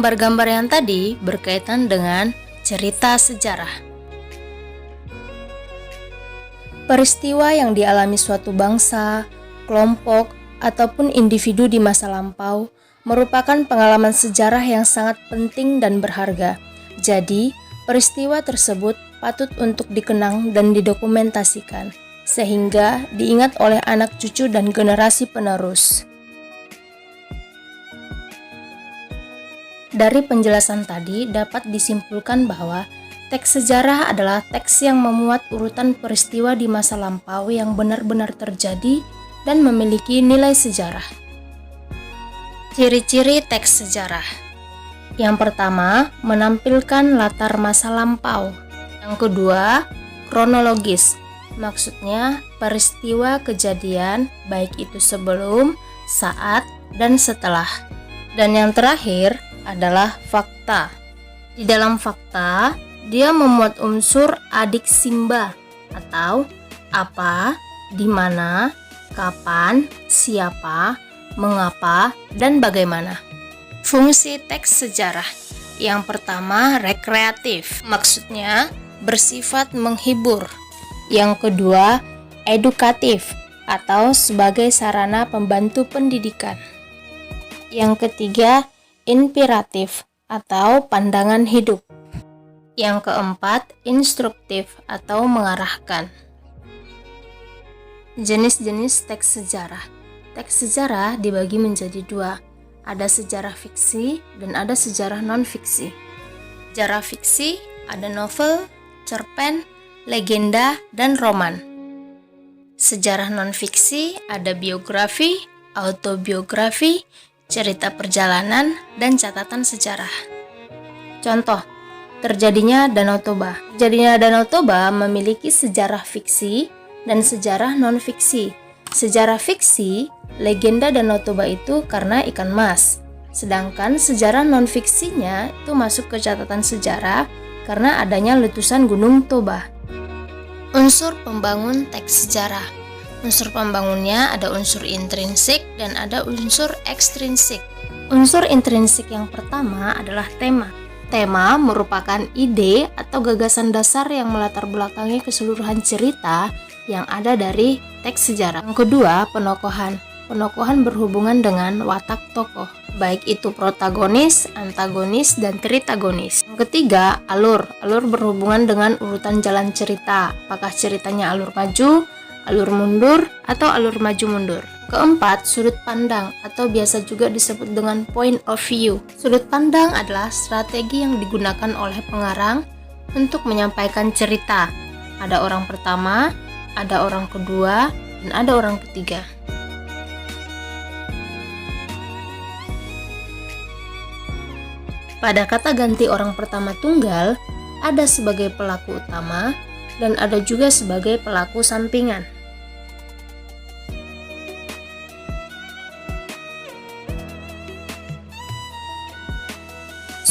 Gambar-gambar yang tadi berkaitan dengan cerita sejarah. Peristiwa yang dialami suatu bangsa, kelompok, ataupun individu di masa lampau merupakan pengalaman sejarah yang sangat penting dan berharga. Jadi, peristiwa tersebut patut untuk dikenang dan didokumentasikan, sehingga diingat oleh anak cucu dan generasi penerus. Dari penjelasan tadi dapat disimpulkan bahwa teks sejarah adalah teks yang memuat urutan peristiwa di masa lampau yang benar-benar terjadi dan memiliki nilai sejarah. Ciri-ciri teks sejarah. Yang pertama, menampilkan latar masa lampau. Yang kedua, kronologis. Maksudnya, peristiwa kejadian baik itu sebelum, saat, dan setelah. Dan yang terakhir adalah fakta. Di dalam fakta, dia memuat unsur adik simba atau apa, di mana, kapan, siapa, mengapa, dan bagaimana. Fungsi teks sejarah. Yang pertama, rekreatif. Maksudnya, bersifat menghibur. Yang kedua, edukatif atau sebagai sarana pembantu pendidikan. Yang ketiga, inspiratif atau pandangan hidup. Yang keempat, instruktif atau mengarahkan. Jenis-jenis teks sejarah. Teks sejarah dibagi menjadi dua. Ada sejarah fiksi dan ada sejarah non-fiksi. Sejarah fiksi ada novel, cerpen, legenda, dan roman. Sejarah non-fiksi ada biografi, autobiografi, cerita perjalanan, dan catatan sejarah. Contoh, terjadinya Danau Toba. Terjadinya Danau Toba memiliki sejarah fiksi dan sejarah non-fiksi. Sejarah fiksi, legenda Danau Toba itu karena ikan mas. Sedangkan sejarah non-fiksinya itu masuk ke catatan sejarah karena adanya letusan Gunung Toba. Unsur pembangun teks sejarah. Unsur pembangunnya ada unsur intrinsik dan ada unsur ekstrinsik. Unsur intrinsik yang pertama adalah tema. Tema merupakan ide atau gagasan dasar yang melatar belakangi keseluruhan cerita yang ada dari teks sejarah. Yang kedua, penokohan. Penokohan berhubungan dengan watak tokoh, baik itu protagonis, antagonis, dan tritagonis. Yang ketiga, alur. Alur berhubungan dengan urutan jalan cerita. Apakah ceritanya alur maju, alur mundur, atau alur maju mundur. Keempat, sudut pandang atau biasa juga disebut dengan point of view. Sudut pandang adalah strategi yang digunakan oleh pengarang untuk menyampaikan cerita. Ada orang pertama, ada orang kedua, dan ada orang ketiga. Pada kata ganti orang pertama tunggal, ada sebagai pelaku utama dan ada juga sebagai pelaku sampingan.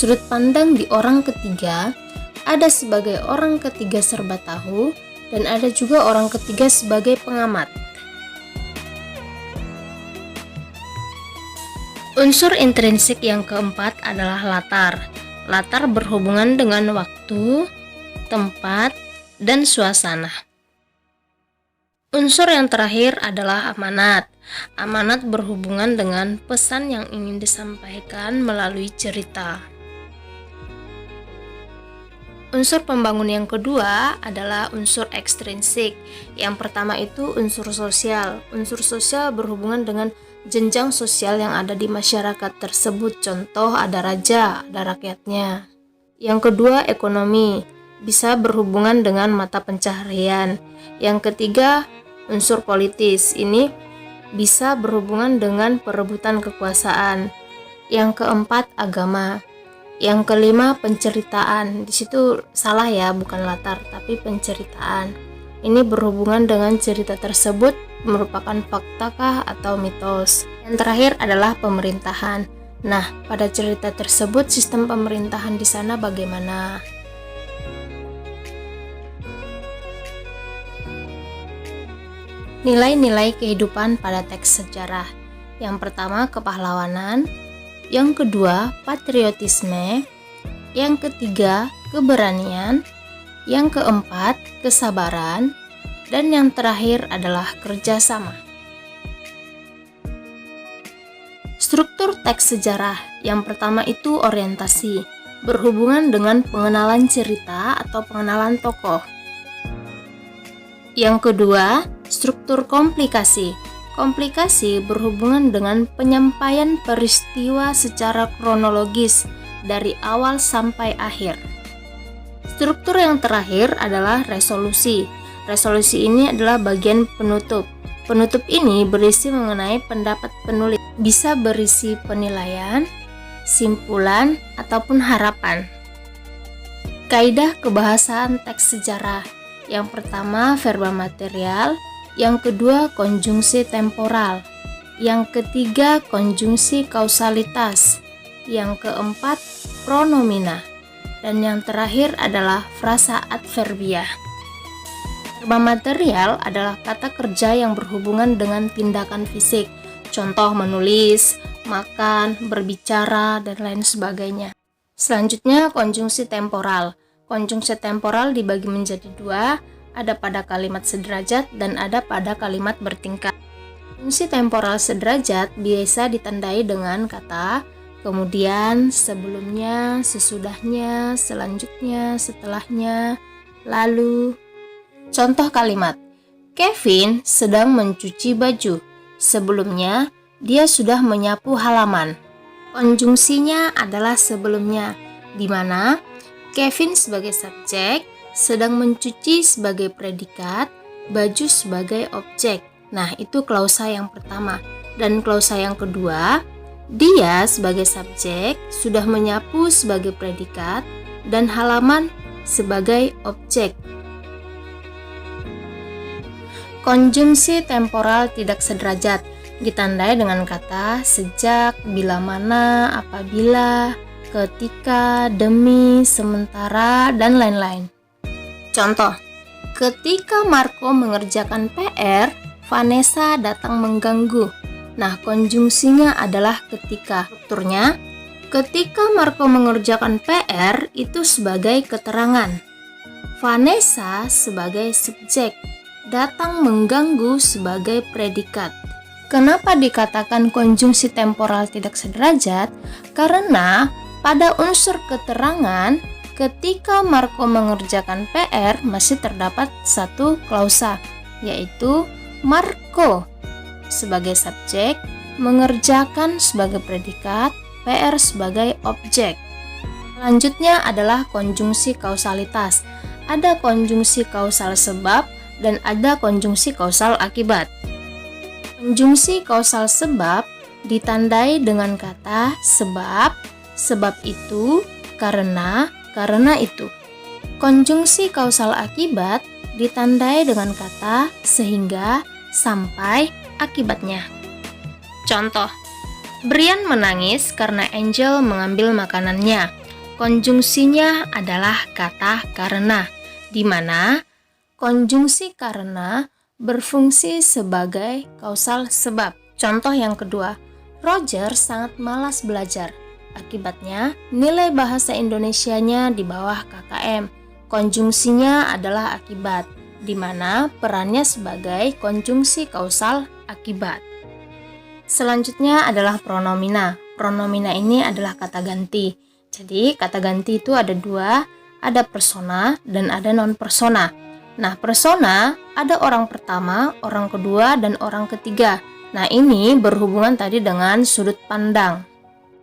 Sudut pandang di orang ketiga ada sebagai orang ketiga serba tahu dan ada juga orang ketiga sebagai pengamat. Unsur intrinsik yang keempat adalah latar. Latar berhubungan dengan waktu, tempat, dan suasana. Unsur yang terakhir adalah amanat. Amanat berhubungan dengan pesan yang ingin disampaikan melalui cerita. Unsur pembangun yang kedua adalah unsur ekstrinsik. Yang pertama itu unsur sosial. Unsur sosial berhubungan dengan jenjang sosial yang ada di masyarakat tersebut. Contoh, ada raja, ada rakyatnya. Yang kedua, ekonomi. Bisa berhubungan dengan mata pencaharian. Yang ketiga, unsur politis. Ini bisa berhubungan dengan perebutan kekuasaan. Yang keempat, agama. Yang kelima, penceritaan. Di situ salah ya, bukan latar, tapi penceritaan. Ini berhubungan dengan cerita tersebut merupakan faktakah atau mitos. Yang terakhir adalah pemerintahan. Nah, pada cerita tersebut sistem pemerintahan di sana bagaimana? Nilai-nilai kehidupan pada teks sejarah. Yang pertama, kepahlawanan. yang kedua patriotisme, yang ketiga keberanian, yang keempat kesabaran, dan yang terakhir adalah kerjasama. Struktur teks sejarah yang pertama itu orientasi, berhubungan dengan pengenalan cerita atau pengenalan tokoh. Yang kedua, struktur komplikasi. Komplikasi berhubungan dengan penyampaian peristiwa secara kronologis dari awal sampai akhir. Struktur yang terakhir adalah resolusi. Resolusi ini adalah bagian penutup. Penutup ini berisi mengenai pendapat penulis, bisa berisi penilaian, simpulan, ataupun harapan. Kaidah kebahasaan teks sejarah. Yang pertama verba material, yang kedua konjungsi temporal, yang ketiga konjungsi kausalitas, yang keempat pronomina, dan yang terakhir adalah frasa adverbial. Verba material adalah kata kerja yang berhubungan dengan tindakan fisik, contoh menulis, makan, berbicara, dan lain sebagainya. Selanjutnya konjungsi temporal. Konjungsi temporal dibagi menjadi dua, ada pada kalimat sederajat dan ada pada kalimat bertingkat. Konjungsi temporal sederajat biasa ditandai dengan kata kemudian, sebelumnya, sesudahnya, selanjutnya, setelahnya, lalu. Contoh kalimat, Kevin sedang mencuci baju. Sebelumnya, dia sudah menyapu halaman. Konjungsinya adalah sebelumnya, di mana Kevin sebagai subjek, sedang mencuci sebagai predikat, baju sebagai objek. Nah, itu klausa yang pertama. Dan klausa yang kedua, dia sebagai subjek, sudah menyapu sebagai predikat, dan halaman sebagai objek. Konjungsi temporal tidak sederajat ditandai dengan kata sejak, bila mana, apabila, ketika, demi, sementara, dan lain-lain. Contoh, ketika Marco mengerjakan PR, Vanessa datang mengganggu. Nah, konjungsinya adalah ketika. Strukturnya, ketika Marco mengerjakan PR itu sebagai keterangan, Vanessa sebagai subjek, datang mengganggu sebagai predikat. Kenapa dikatakan konjungsi temporal tidak sederajat? Karena pada unsur keterangan, ketika Marco mengerjakan PR masih terdapat satu klausa, yaitu Marco sebagai subjek, mengerjakan sebagai predikat, PR sebagai objek. Selanjutnya adalah konjungsi kausalitas. Ada konjungsi kausal sebab dan ada konjungsi kausal akibat. Konjungsi kausal sebab ditandai dengan kata sebab itu, karena itu. Konjungsi kausal akibat ditandai dengan kata sehingga, sampai, akibatnya. Contoh, Brian menangis karena Angel mengambil makanannya. Konjungsinya adalah kata karena, di mana konjungsi karena berfungsi sebagai kausal sebab. Contoh yang kedua, Roger sangat malas belajar. Akibatnya, nilai bahasa Indonesianya di bawah KKM. Konjungsinya adalah akibat, di mana perannya sebagai konjungsi kausal akibat. Selanjutnya adalah pronomina. Pronomina ini adalah kata ganti. Jadi, kata ganti itu ada dua, ada persona dan ada non-persona. Nah, persona ada orang pertama, orang kedua, dan orang ketiga. Nah, ini berhubungan tadi dengan sudut pandang.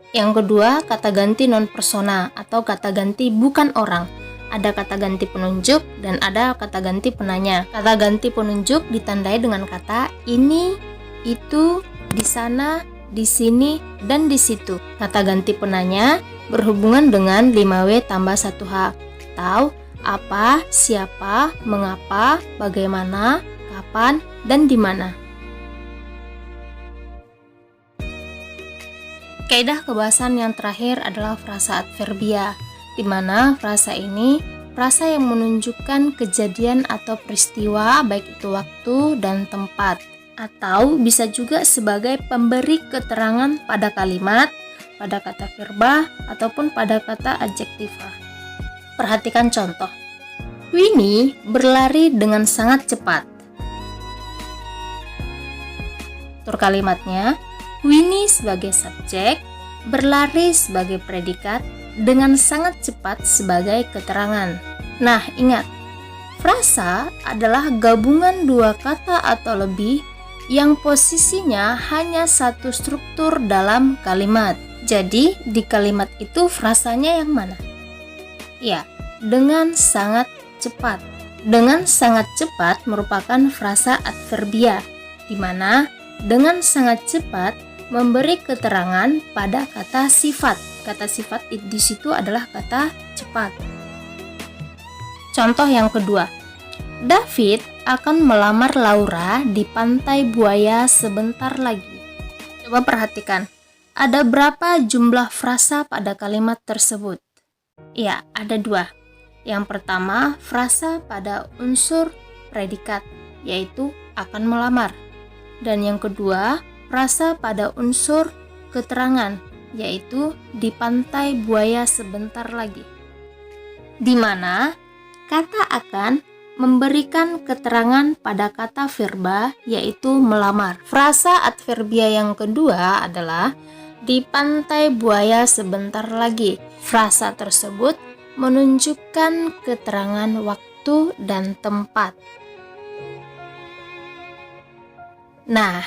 Yang kedua, kata ganti non-persona atau kata ganti bukan orang. Ada kata ganti penunjuk dan ada kata ganti penanya. Kata ganti penunjuk ditandai dengan kata ini, itu, di sana, di sini, dan di situ. Kata ganti penanya berhubungan dengan 5W tambah 1H. Tahu, apa, siapa, mengapa, bagaimana, kapan, dan di mana. Kaidah kebahasan yang terakhir adalah frasa adverbial, di mana frasa ini frasa yang menunjukkan kejadian atau peristiwa, baik itu waktu dan tempat, atau bisa juga sebagai pemberi keterangan pada kalimat, pada kata verba ataupun pada kata adjektiva. Perhatikan contoh. Winnie berlari dengan sangat cepat. Struktur kalimatnya, Winnie sebagai subjek, berlari sebagai predikat, dengan sangat cepat sebagai keterangan. Nah, ingat, frasa adalah gabungan dua kata atau lebih yang posisinya hanya satu struktur dalam kalimat. Jadi, di kalimat itu frasanya yang mana? Ya, dengan sangat cepat. Dengan sangat cepat merupakan frasa adverbia, di mana dengan sangat cepat memberi keterangan pada kata sifat. Kata sifat di situ adalah kata cepat. Contoh yang kedua, David akan melamar Laura di Pantai Buaya sebentar lagi. Coba perhatikan, ada berapa jumlah frasa pada kalimat tersebut? Ya, ada dua. Yang pertama, frasa pada unsur predikat, yaitu akan melamar. Dan yang kedua, frasa pada unsur keterangan, yaitu di Pantai Buaya sebentar lagi. Di mana kata akan memberikan keterangan pada kata verba, yaitu melamar. Frasa adverbia yang kedua adalah di Pantai Buaya sebentar lagi. Frasa tersebut menunjukkan keterangan waktu dan tempat. Nah,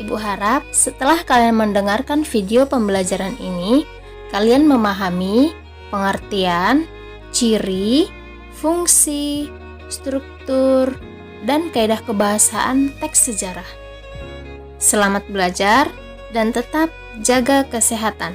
Ibu harap setelah kalian mendengarkan video pembelajaran ini, kalian memahami pengertian, ciri, fungsi, struktur, dan kaidah kebahasaan teks sejarah. Selamat belajar dan tetap jaga kesehatan.